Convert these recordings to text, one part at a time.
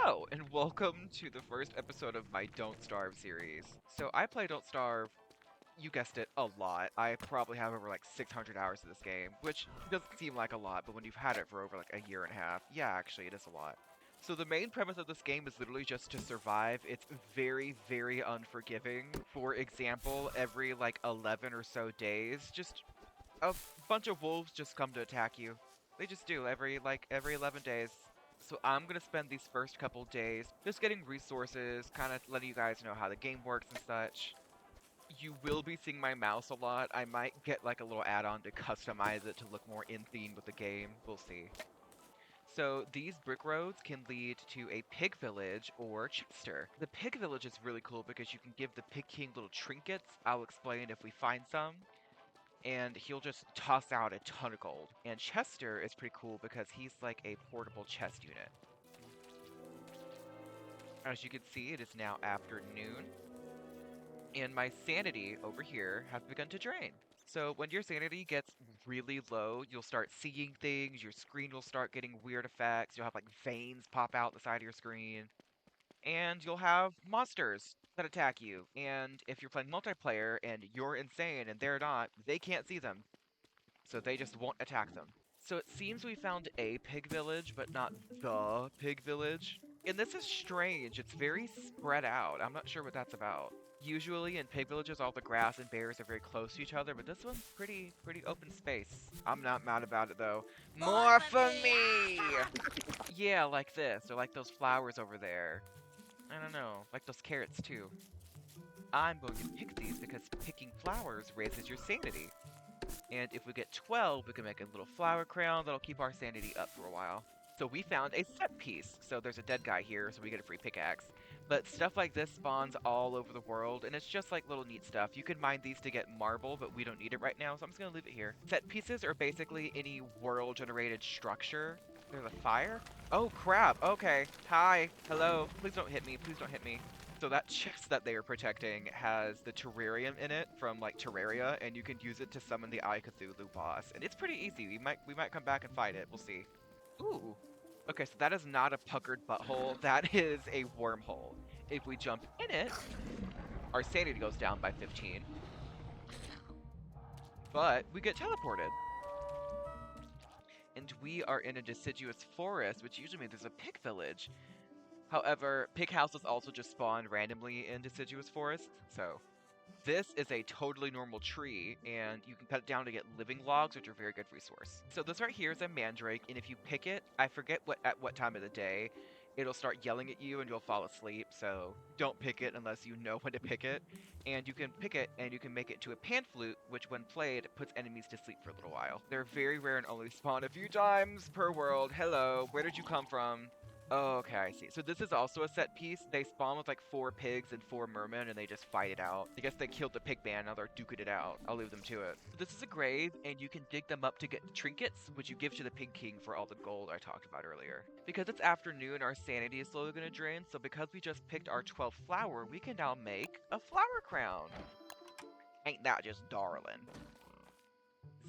Hello, and welcome to the first episode of my Don't Starve series. So I play Don't Starve, you guessed it, a lot. I probably have over like 600 hours of this game, which doesn't seem like a lot, but when you've had it for over like a year and a half, yeah, actually it is a lot. So the main premise of this game is literally just to survive. It's very, very unforgiving. For example, every like 11 or so days, just a bunch of wolves just come to attack you. They just do every 11 days. So I'm gonna spend these first couple days just getting resources, kind of letting you guys know how the game works and such. You will be seeing my mouse a lot. I might get like a little add-on to customize it to look more in theme with the game. We'll see. So these brick roads can lead to a pig village or Chester. The pig village is really cool because you can give the pig king little trinkets. I'll explain if we find some, and he'll just toss out a ton of gold. And Chester is pretty cool because he's like a portable chest unit. As you can see, it is now afternoon, and my sanity over here has begun to drain. So when your sanity gets really low, you'll start seeing things, your screen will start getting weird effects, you'll have like veins pop out the side of your screen, and you'll have monsters that attack you. And if you're playing multiplayer and you're insane and they're not, they can't see them, so they just won't attack them. So it seems we found a pig village, but not the pig village. And this is strange. It's very spread out. I'm not sure what that's about. Usually in pig villages, all the grass and berries are very close to each other, but this one's pretty open space. I'm not mad about it though. More for me! Yeah, like this, or like those flowers over there. I don't know, like those carrots too. I'm going to pick these because picking flowers raises your sanity. And if we get 12, we can make a little flower crown that'll keep our sanity up for a while. So we found a set piece. So there's a dead guy here, so we get a free pickaxe. But stuff like this spawns all over the world, and it's just like little neat stuff. You can mine these to get marble, but we don't need it right now, so I'm just going to leave it here. Set pieces are basically any world-generated structure. There's a fire? Oh, crap. Okay. Hi. Hello. Please don't hit me. Please don't hit me. So that chest that they are protecting has the terrarium in it from like Terraria, and you can use it to summon the Eye Cthulhu boss. And it's pretty easy. We might come back and fight it. We'll see. Ooh. Okay, so that is not a puckered butthole. That is a wormhole. If we jump in it, our sanity goes down by 15, but we get teleported. And we are in a deciduous forest, which usually means there's a pig village. However, pig houses also just spawn randomly in deciduous forests, so this is a totally normal tree, and you can cut it down to get living logs, which are a very good resource. So this right here is a mandrake, and if you pick it, I forget at what time of the day, it'll start yelling at you and you'll fall asleep, so don't pick it unless you know when to pick it. And you can pick it, and you can make it to a pan flute, which when played, puts enemies to sleep for a little while. They're very rare and only spawn a few times per world. Hello, where did you come from? Oh, okay, I see. So this is also a set piece. They spawn with like 4 pigs and 4 mermen, and they just fight it out. I guess they killed the pig man, now they're duking it out. I'll leave them to it. This is a grave, and you can dig them up to get trinkets, which you give to the pig king for all the gold I talked about earlier. Because it's afternoon, our sanity is slowly going to drain, so because we just picked our 12th flower, we can now make a flower crown. Ain't that just darling?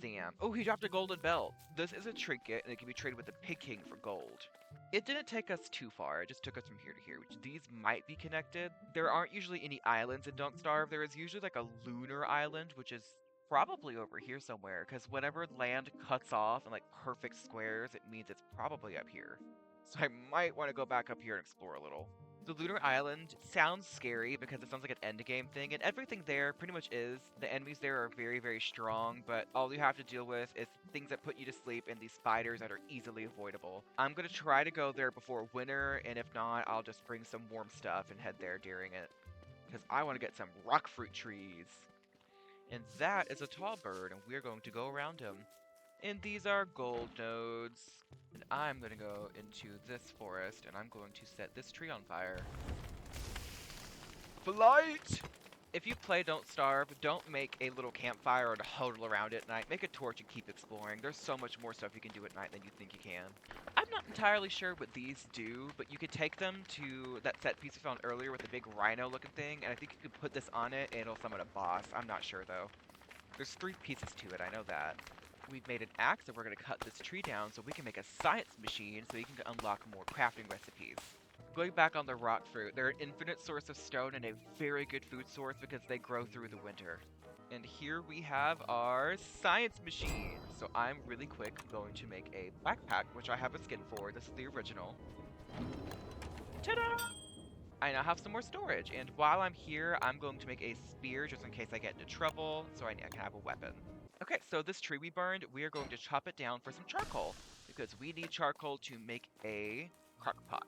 Zam. Oh, he dropped a golden belt. This is a trinket, and it can be traded with the pig king for gold. It didn't take us too far, it just took us from here to here, which these might be connected. There aren't usually any islands in Don't Starve. There is usually like a lunar island, which is probably over here somewhere, because whenever land cuts off in like perfect squares, it means it's probably up here. So I might want to go back up here and explore a little. The lunar island sounds scary because it sounds like an endgame thing, and everything there pretty much is. The enemies there are very, very strong, but all you have to deal with is things that put you to sleep and these spiders that are easily avoidable. I'm going to try to go there before winter, and if not, I'll just bring some warm stuff and head there during it, because I want to get some rock fruit trees. And that is a tall bird, and we're going to go around him. And these are gold nodes. And I'm going to go into this forest, and I'm going to set this tree on fire. Flight! If you play Don't Starve, don't make a little campfire and huddle around it at night. Make a torch and keep exploring. There's so much more stuff you can do at night than you think you can. I'm not entirely sure what these do, but you could take them to that set piece we found earlier with the big rhino looking thing, and I think you could put this on it and it'll summon a boss. I'm not sure though. There's 3 pieces to it, I know that. We've made an axe, and we're going to cut this tree down so we can make a science machine so you can unlock more crafting recipes. going back on the rock fruit, they're an infinite source of stone and a very good food source because they grow through the winter. And here we have our science machine. So I'm really quick going to make a backpack, which I have a skin for. This is the original. Ta-da! I now have some more storage, and while I'm here, I'm going to make a spear just in case I get into trouble, so I can have a weapon. Okay, so this tree we burned, we are going to chop it down for some charcoal, because we need charcoal to make a crock pot.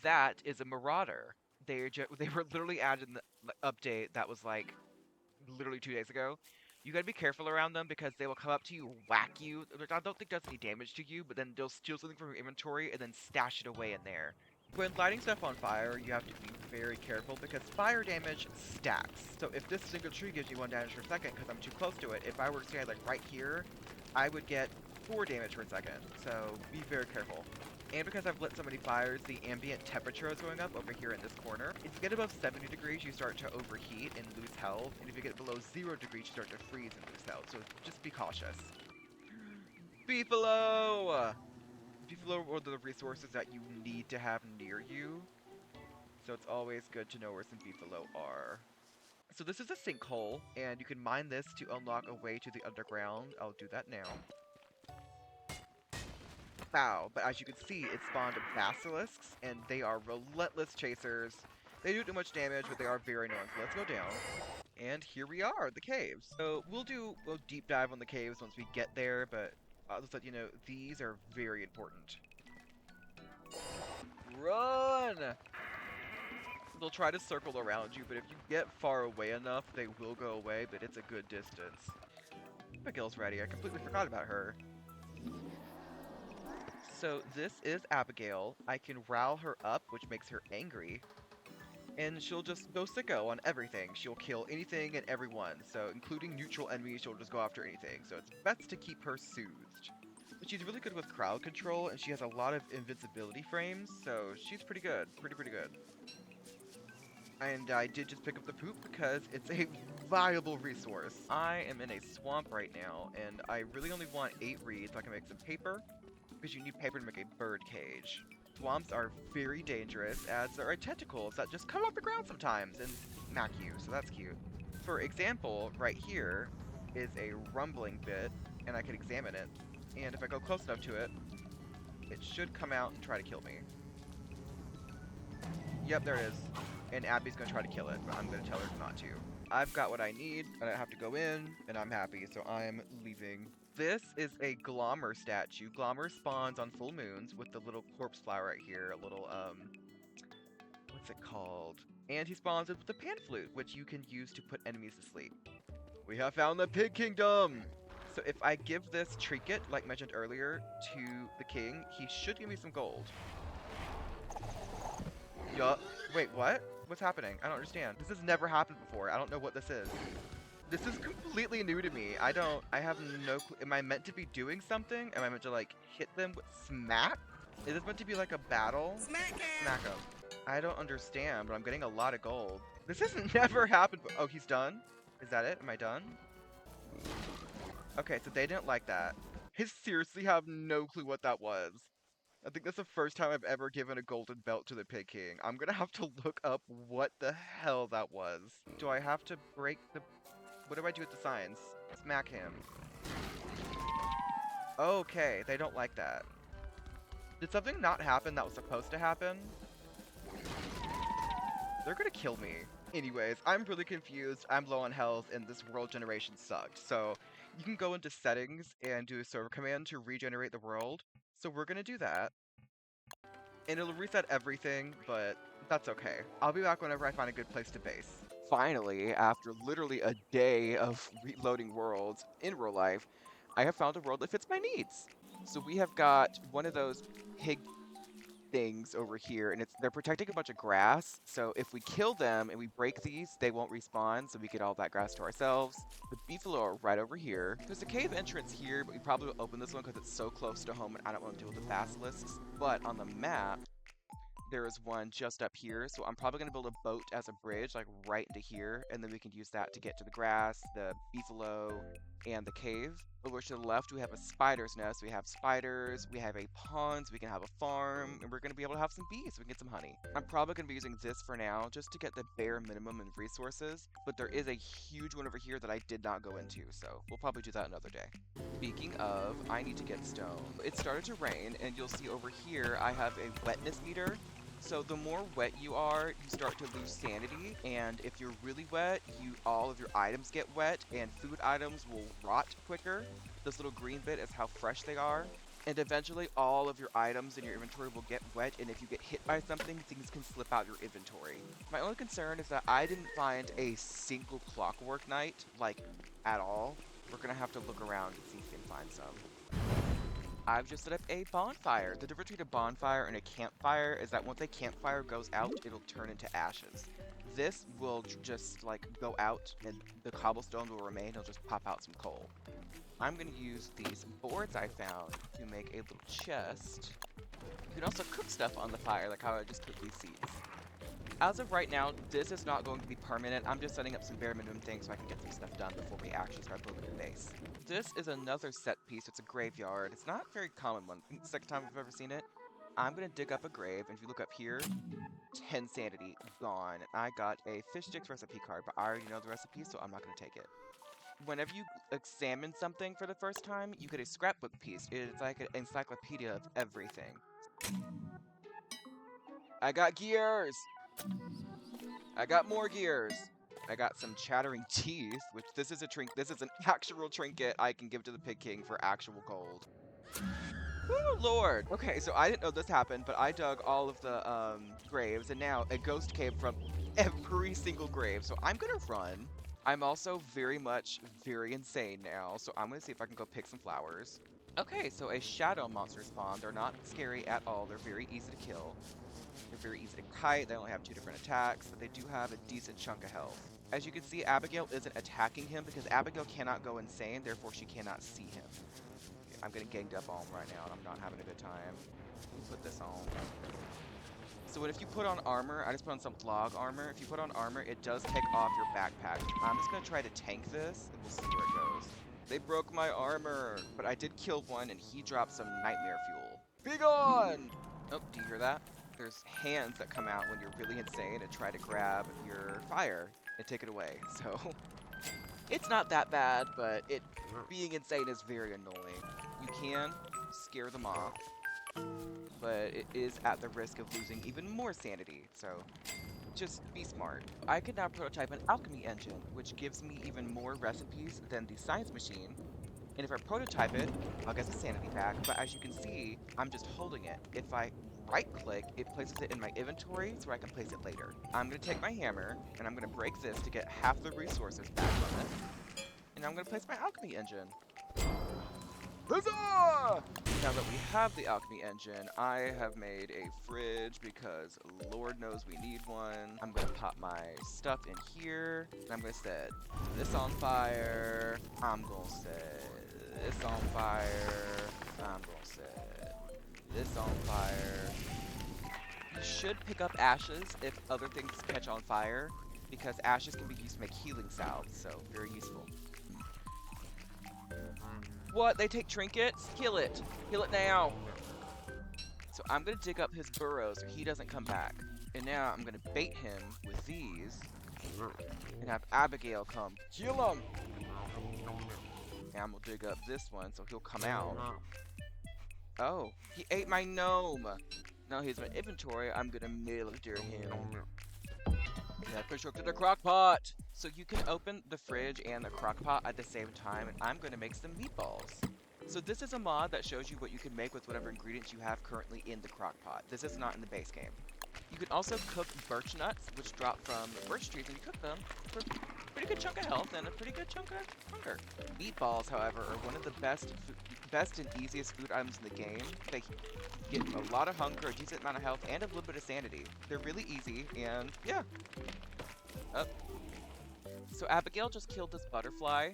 That is a marauder. They were literally added in the update that was like literally 2 days ago. You gotta be careful around them because they will come up to you, whack you. I don't think does any damage to you, but then they'll steal something from your inventory and then stash it away in there. When lighting stuff on fire, you have to be very careful because fire damage stacks. So if this single tree gives you 1 damage per second because I'm too close to it, if I were to stand like right here, I would get 4 damage per second. So be very careful. And because I've lit so many fires, the ambient temperature is going up over here in this corner. If you get above 70 degrees, you start to overheat and lose health. And if you get below 0 degrees, you start to freeze and lose health. So just be cautious. Beefalo! Beefalo are the resources that you need to have near you. So it's always good to know where some beefalo are. So this is a sinkhole, and you can mine this to unlock a way to the underground. I'll do that now. Wow, but as you can see, it spawned basilisks, and they are relentless chasers. They don't do much damage, but they are very annoying. So let's go down. And here we are, the caves. So we'll do a deep dive on the caves once we get there, but I'll just let you know, these are very important. Run! They'll try to circle around you, but if you get far away enough, they will go away, but it's a good distance. Abigail's ready. I completely forgot about her. So this is Abigail. I can rile her up, which makes her angry. And she'll just go sicko on everything. She'll kill anything and everyone. So including neutral enemies, she'll just go after anything. So it's best to keep her soothed. But she's really good with crowd control, and she has a lot of invincibility frames. So she's pretty good. Pretty good. And I did just pick up the poop because it's a viable resource. I am in a swamp right now, and I really only want 8 reeds so I can make some paper. Because you need paper to make a bird cage. Swamps are very dangerous as there are tentacles that just come off the ground sometimes and smack you, so that's cute. For example, right here is a rumbling bit, and I can examine it. And if I go close enough to it, it should come out and try to kill me. Yep, there it is. And Abby's gonna try to kill it, but I'm gonna tell her not to. I've got what I need, I don't have to go in, and I'm happy, so I'm leaving. This is a Glommer statue. Glommer spawns on full moons with the little corpse flower right here, a little, what's it called? And he spawns it with the pan flute, which you can use to put enemies to sleep. We have found the Pig Kingdom! So if I give this trinket, like mentioned earlier, to the king, he should give me some gold. Yup. Wait, what? What's happening? I don't understand. This has never happened before. I don't know what this is. This is completely new to me. I have no clue. Am I meant to be doing something? Am I meant to, like, hit them with smack? Is this meant to be like a battle? Smack him. I don't understand, but I'm getting a lot of gold. This has never happened. Oh, he's done? Is that it? Am I done? Okay, so they didn't like that. I seriously have no clue what that was. I think that's the first time I've ever given a golden belt to the Pig King. I'm gonna have to look up what the hell that was. Do I have to break the... What do I do with the signs? Smack him. Okay, they don't like that. Did something not happen that was supposed to happen? They're gonna kill me. Anyways, I'm really confused, I'm low on health, and this world generation sucked. So, you can go into settings and do a server command to regenerate the world. So we're gonna do that. And it'll reset everything, but that's okay. I'll be back whenever I find a good place to base. Finally, after literally a day of reloading worlds in real life, I have found a world that fits my needs. So we have got one of those pig things over here, and they're protecting a bunch of grass. So if we kill them and we break these, they won't respawn, so we get all that grass to ourselves. The beefalo are right over here. There's a cave entrance here, but we probably will open this one because it's so close to home and I don't want to deal with the basilisks. But on the map, there is one just up here, so I'm probably going to build a boat as a bridge, like right into here, and then we can use that to get to the grass, the beefalo, and the cave. Over to the left, we have a spider's nest. We have spiders, we have a pond, so we can have a farm, and we're going to be able to have some bees, so we can get some honey. I'm probably going to be using this for now, just to get the bare minimum in resources, but there is a huge one over here that I did not go into, so we'll probably do that another day. Speaking of, I need to get stone. It started to rain, and you'll see over here I have a wetness meter. So the more wet you are, you start to lose sanity, and if you're really wet, all of your items get wet, and food items will rot quicker. This little green bit is how fresh they are. And eventually all of your items in your inventory will get wet, and if you get hit by something, things can slip out your inventory. My only concern is that I didn't find a single clockwork knight, like, at all. We're gonna have to look around and see if we can find some. I've just set up a bonfire. The difference between a bonfire and a campfire is that once a campfire goes out, it'll turn into ashes. This will just, like, go out, and the cobblestone will remain. It'll just pop out some coal. I'm going to use these boards I found to make a little chest. You can also cook stuff on the fire, like how I just took these seeds. As of right now, this is not going to be permanent. I'm just setting up some bare minimum things so I can get some stuff done before we actually start building a base. This is another set piece. It's a graveyard. It's not a very common one. It's the second time I've ever seen it. I'm going to dig up a grave, and if you look up here, 10 sanity, gone. I got a fish sticks recipe card, but I already know the recipe, so I'm not going to take it. Whenever you examine something for the first time, you get a scrapbook piece. It's like an encyclopedia of everything. I got gears! I got more gears! I got some chattering teeth, which this is an actual trinket I can give to the Pig King for actual gold. Oh lord! Okay, so I didn't know this happened, but I dug all of the graves, and now a ghost came from every single grave, so I'm gonna run. I'm also very insane now, so I'm gonna see if I can go pick some flowers. Okay, so a shadow monster spawned. They're not scary at all. They're very easy to kill. They're very easy to kite. They only have 2 different attacks, but they do have a decent chunk of health. As you can see, Abigail isn't attacking him because Abigail cannot go insane, therefore she cannot see him. Okay, I'm getting ganged up on right now, and I'm not having a good time. Put this on. So if you put on armor, I just put on some log armor. If you put on armor, it does take off your backpack. I'm just going to try to tank this, and we'll see where it goes. They broke my armor, but I did kill one, and he dropped some nightmare fuel. Be gone! Oh, do you hear that? There's hands that come out when you're really insane and try to grab your fire and take it away. So it's not that bad, but being insane is very annoying. You can scare them off, but it is at the risk of losing even more sanity, so just be smart. I could now prototype an alchemy engine, which gives me even more recipes than the science machine, and if I prototype it, I'll get the sanity back, but as you can see, I'm just holding it. If I right-click, it places it in my inventory so I can place it later. I'm going to take my hammer, and I'm going to break this to get half the resources back from it, and I'm going to place my alchemy engine. Huzzah! Now that we have the alchemy engine, I have made a fridge because Lord knows we need one. I'm going to pop my stuff in here, and I'm going to set this on fire. I'm going to set this on fire. I'm going to set this on fire. You should pick up ashes if other things catch on fire, because ashes can be used to make healing salves, so very useful. What? They take trinkets? Kill it. Kill it now. So I'm going to dig up his burrow so he doesn't come back. And now I'm going to bait him with these and have Abigail come kill him. And I'm going to dig up this one so he'll come out. Oh, he ate my gnome. Now here's my inventory. I'm going to murder him. Yeah, push hook to the crock pot. So you can open the fridge and the crock pot at the same time, and I'm going to make some meatballs. So this is a mod that shows you what you can make with whatever ingredients you have currently in the crock pot. This is not in the base game. You can also cook birch nuts, which drop from birch trees, and you cook them for a pretty good chunk of health and a pretty good chunk of hunger. Meatballs, however, are one of the best and easiest food items in the game. They get a lot of hunger, a decent amount of health, and a little bit of sanity. They're really easy, and yeah. So Abigail just killed this butterfly,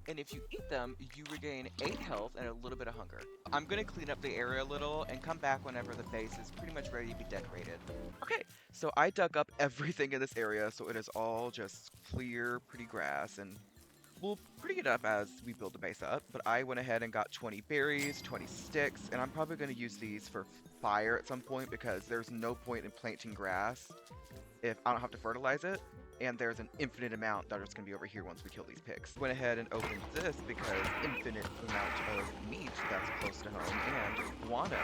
and if you eat them, you regain 8 health and a little bit of hunger. I'm going to clean up the area a little and come back whenever the base is pretty much ready to be decorated. Okay, so I dug up everything in this area, so it is all just clear, pretty grass, and will pretty enough as we build the base up, but I went ahead and got 20 berries, 20 sticks, and I'm probably going to use these for fire at some point because there's no point in planting grass if I don't have to fertilize it, and there's an infinite amount that are just going to be over here once we kill these pigs. Went ahead and opened this because infinite amount of meat that's close to home, and guano.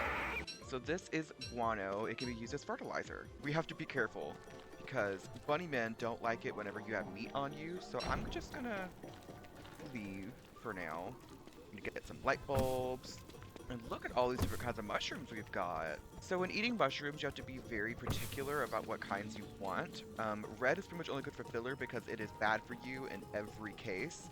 So this is guano. It can be used as fertilizer. We have to be careful because bunny men don't like it whenever you have meat on you, so I'm just going to leave for now. You get some light bulbs. And look at all these different kinds of mushrooms we've got. So when eating mushrooms, you have to be very particular about what kinds you want. Red is pretty much only good for filler because it is bad for you in every case.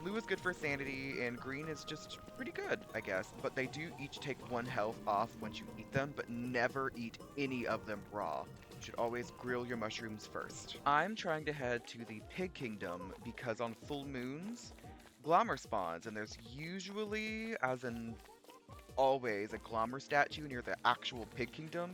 Blue is good for sanity, and green is just pretty good, I guess. But they do each take 1 health off once you eat them, but never eat any of them raw. You should always grill your mushrooms first. I'm trying to head to the Pig Kingdom because on full moons, Glommer spawns, and there's usually, as in always, a Glommer statue near the actual Pig Kingdom,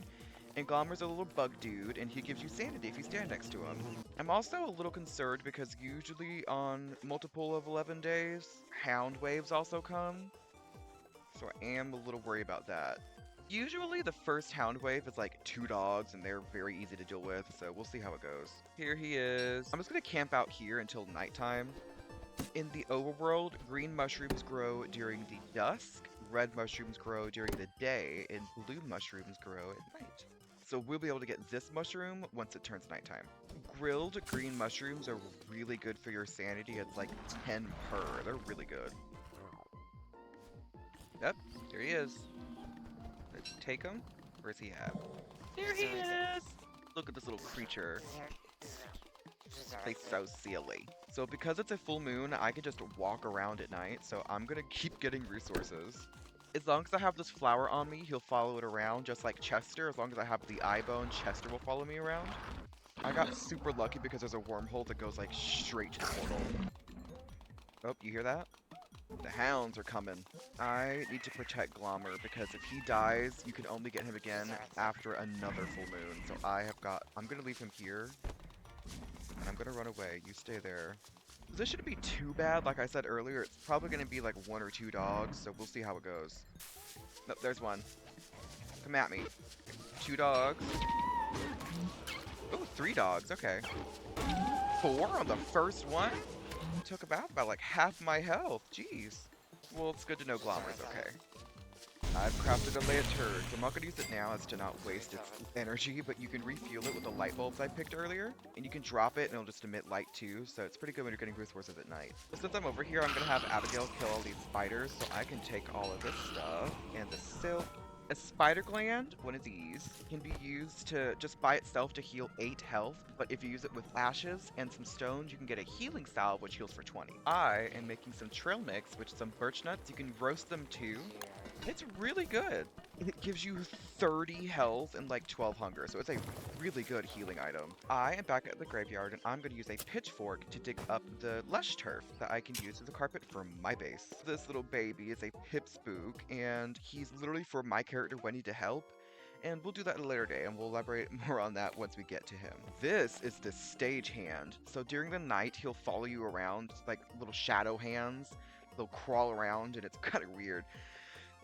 and Glommer's a little bug dude, and he gives you sanity if you stand next to him. I'm also a little concerned because usually on multiple of 11 days, hound waves also come, so I am a little worried about that. Usually the first hound wave is like 2 dogs, and they're very easy to deal with, so we'll see how it goes. Here he is. I'm just gonna camp out here until nighttime. In the overworld, green mushrooms grow during the dusk, red mushrooms grow during the day, and blue mushrooms grow at night. So we'll be able to get this mushroom once it turns nighttime. Grilled green mushrooms are really good for your sanity. It's like 10 per. They're really good. Yep, here he is. Let's take him. Where's he at? There he is! Look at this little creature. He's so silly. So because it's a full moon, I can just walk around at night, so I'm gonna keep getting resources. As long as I have this flower on me, he'll follow it around, just like Chester. As long as I have the eye bone, Chester will follow me around. I got super lucky because there's a wormhole that goes like straight to the portal. Oh, you hear that? The hounds are coming. I need to protect Glommer because if he dies, you can only get him again after another full moon. So I'm gonna leave him here. And I'm gonna run away. You stay there. This shouldn't be too bad. Like I said earlier, it's probably gonna be like 1 or 2 dogs, so we'll see how it goes. Nope, there's one. Come at me. 2 dogs. Oh, 3 dogs. Okay. 4 on the first one? Took about by like half my health. Jeez. Well, it's good to know Glommer's okay. I've crafted a lantern. I'm not going to use it now as to not waste its energy, but you can refuel it with the light bulbs I picked earlier. And you can drop it and it'll just emit light too, so it's pretty good when you're getting resources at night. So since I'm over here, I'm going to have Abigail kill all these spiders so I can take all of this stuff. And the silk. A spider gland, one of these, can be used to just by itself to heal 8 health, but if you use it with ashes and some stones, you can get a healing salve which heals for 20. I am making some trail mix, which is some birch nuts. You can roast them too. It's really good. It gives you 30 health and like 12 hunger, so it's a really good healing item. I am back at the graveyard and I'm going to use a pitchfork to dig up the lush turf that I can use as a carpet for my base. This little baby is a pipspook and he's literally for my character Wendy to help. And we'll do that at a later day, and we'll elaborate more on that once we get to him. This is the stage hand. So during the night, he'll follow you around, like little shadow hands. They'll crawl around, and it's kind of weird.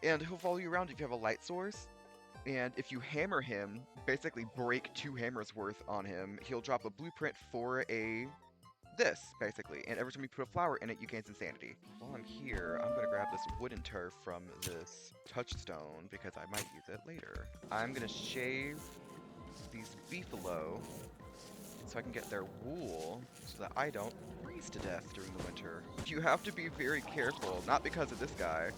And he'll follow you around if you have a light source. And if you hammer him, basically break 2 hammers worth on him, he'll drop a blueprint for this, basically. And every time you put a flower in it, you gain some sanity. While I'm here, I'm going to grab this wooden turf from this touchstone because I might use it later. I'm going to shave these beefalo so I can get their wool so that I don't freeze to death during the winter. You have to be very careful, not because of this guy,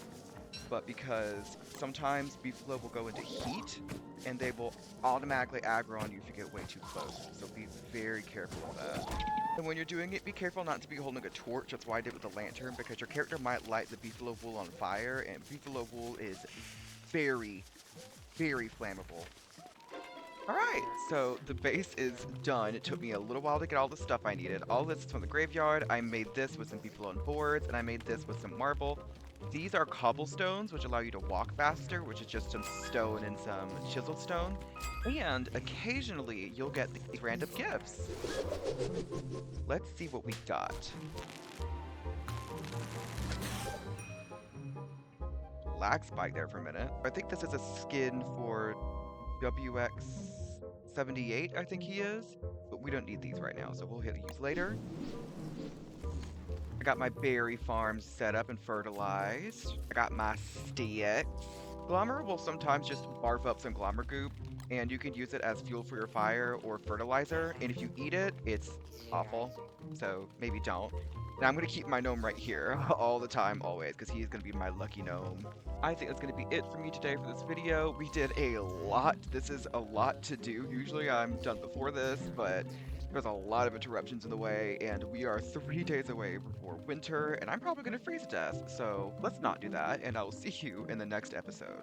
but because sometimes beefalo will go into heat and they will automatically aggro on you if you get way too close. So be very careful of that. And when you're doing it, be careful not to be holding a torch. That's why I did with the lantern, because your character might light the beefalo wool on fire, and beefalo wool is very, very flammable. Alright, so the base is done. It took me a little while to get all the stuff I needed. All this is from the graveyard. I made this with some beefalo and boards, and I made this with some marble. These are cobblestones, which allow you to walk faster, which is just some stone and some chisel stone. And occasionally, you'll get these random gifts. Let's see what we got. Lag spike there for a minute. I think this is a skin for WX78, I think he is. But we don't need these right now, so we'll hit use later. I got my berry farms set up and fertilized. I got my sticks. Glommer will sometimes just barf up some Glommer goop, and you can use it as fuel for your fire or fertilizer, and if you eat it, it's awful, so maybe don't. Now I'm going to keep my gnome right here all the time, always, because he's going to be my lucky gnome. I think that's going to be it for me today for this video. We did a lot. This is a lot to do. Usually I'm done before this, but there's a lot of interruptions in the way, and we are 3 days away before winter, and I'm probably going to freeze to death, so let's not do that, and I will see you in the next episode.